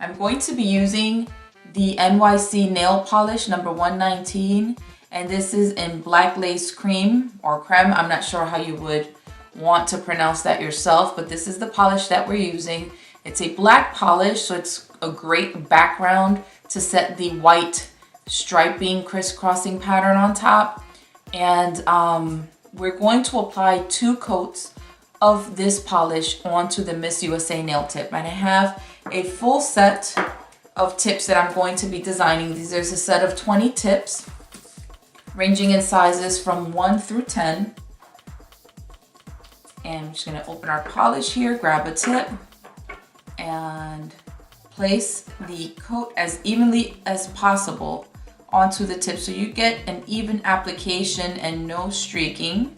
I'm going to be using the NYC nail polish number 119, and this is in black lace cream or creme. I'm not sure how you would want to pronounce that yourself, but this is the polish that we're using. It's a black polish, so it's a great background to set the white striping crisscrossing pattern on top. And we're going to apply 2 coats of this polish onto the Miss USA nail tip. And I have a full set of tips that I'm going to be designing. There's a set of 20 tips ranging in sizes from 1 through 10. And I'm just gonna open our polish here, grab a tip, and place the coat as evenly as possible onto the tip so you get an even application and no streaking.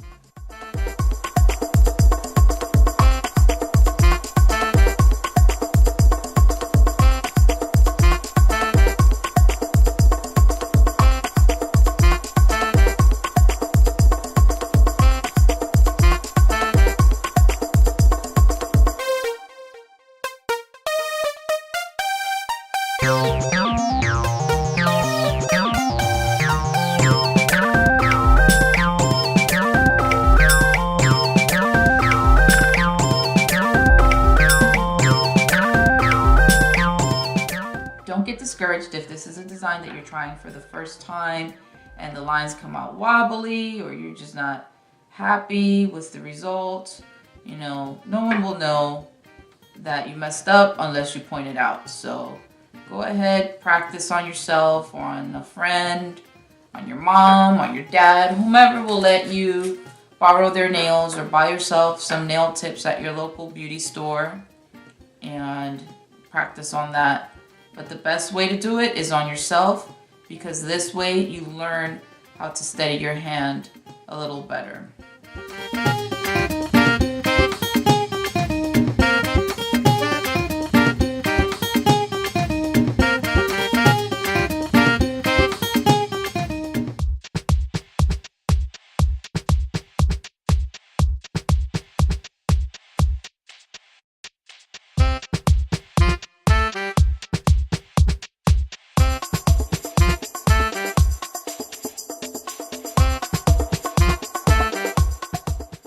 Don't get discouraged if this is a design that you're trying for the first time and the lines come out wobbly, or you're just not happy with the result. You know, no one will know that you messed up unless you point it out. So go ahead, practice on yourself or on a friend, on your mom, on your dad, whomever will let you borrow their nails, or buy yourself some nail tips at your local beauty store and practice on that. But the best way to do it is on yourself, because this way you learn how to steady your hand a little better.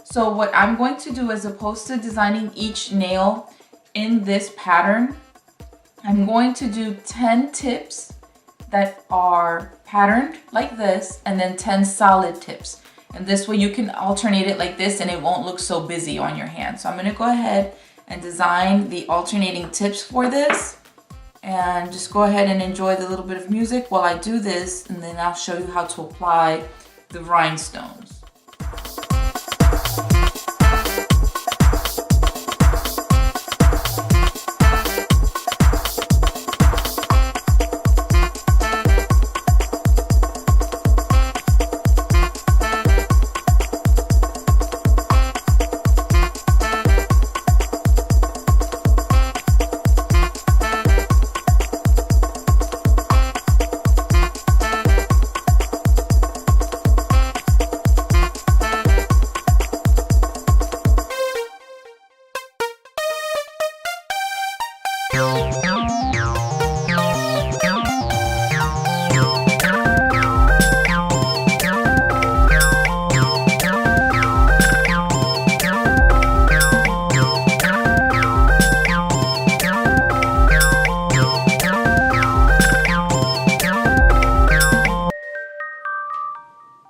So what I'm going to do, as opposed to designing each nail in this pattern, I'm going to do 10 tips that are patterned like this, and then 10 solid tips. And this way you can alternate it like this and it won't look so busy on your hand. So I'm gonna go ahead and design the alternating tips for this. And just go ahead and enjoy the little bit of music while I do this, and then I'll show you how to apply the rhinestones.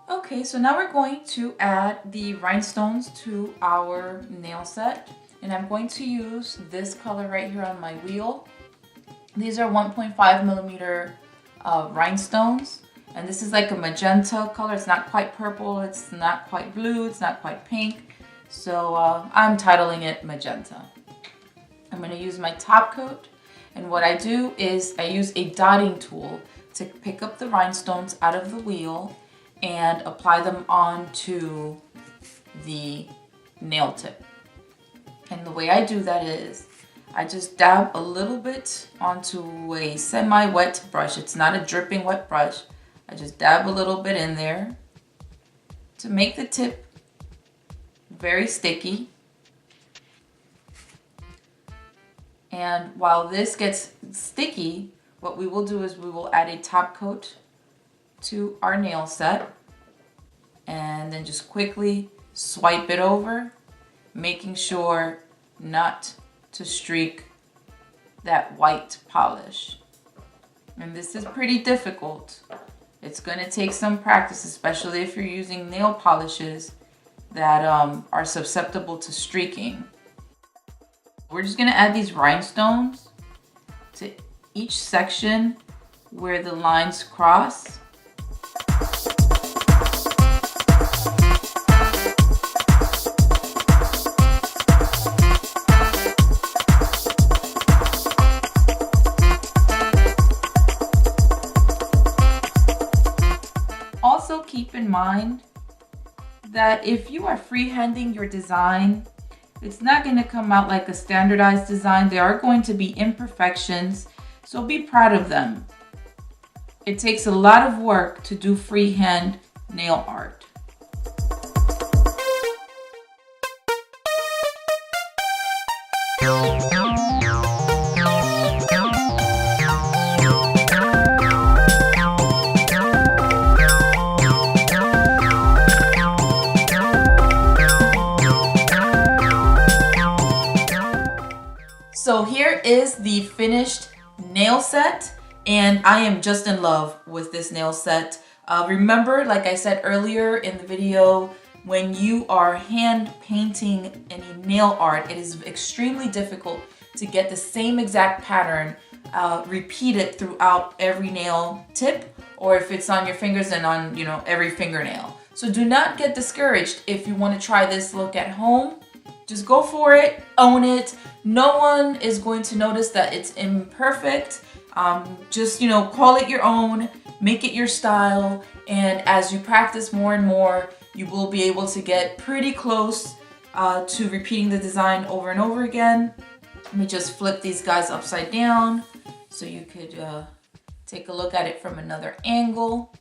Okay, so now we're going to add the rhinestones to our nail set, and I'm going to use this color right here on my wheel. These are 1.5 millimeter rhinestones, and this is like a magenta color. It's not quite purple, it's not quite blue, it's not quite pink, so I'm titling it magenta. I'm going to use my top coat, and what I do is I use a dotting tool to pick up the rhinestones out of the wheel and apply them onto the nail tip. And the way I do that is I just dab a little bit onto a semi-wet brush. It's not a dripping wet brush. I just dab a little bit in there to make the tip very sticky. And while this gets sticky, what we will do is we will add a top coat to our nail set and then just quickly swipe it over, making sure not to streak that white polish. And this is pretty difficult. It's going to take some practice, especially if you're using nail polishes that are susceptible to streaking. We're just going to add these rhinestones to each section where the lines cross. Also keep in mind that if you are freehanding your design, it's not going to come out like a standardized design. There are going to be imperfections, so be proud of them. It takes a lot of work to do freehand nail art. So here is the finished nail set, and I am just in love with this nail set. Remember, like I said earlier in the video, when you are hand painting any nail art, it is extremely difficult to get the same exact pattern repeated throughout every nail tip, or if it's on your fingers and on, every fingernail. So do not get discouraged if you want to try this look at home. Just go for it, own it. No one is going to notice that it's imperfect. Just, call it your own, make it your style, and as you practice more and more, you will be able to get pretty close to repeating the design over and over again. Let me just flip these guys upside down so you could take a look at it from another angle.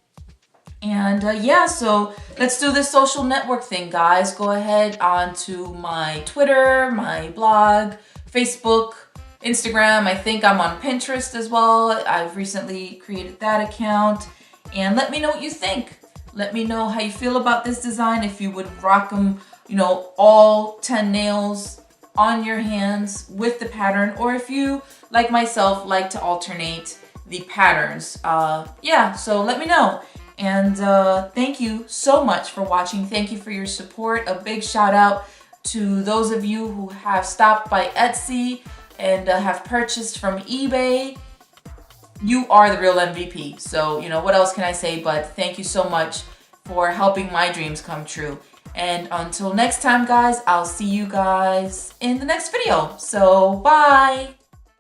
And yeah, so let's do this social network thing, guys. Go ahead onto my Twitter, my blog, Facebook, Instagram. I think I'm on Pinterest as well. I've recently created that account. And let me know what you think. Let me know how you feel about this design. If you would rock them, all 10 nails on your hands with the pattern, or if you, like myself, like to alternate the patterns. Yeah, so let me know. And thank you so much for watching. Thank you for your support. A big shout out to those of you who have stopped by Etsy and have purchased from eBay. You are the real MVP. So, what else can I say but thank you so much for helping my dreams come true. And until next time, guys, I'll see you guys in the next video. So, bye.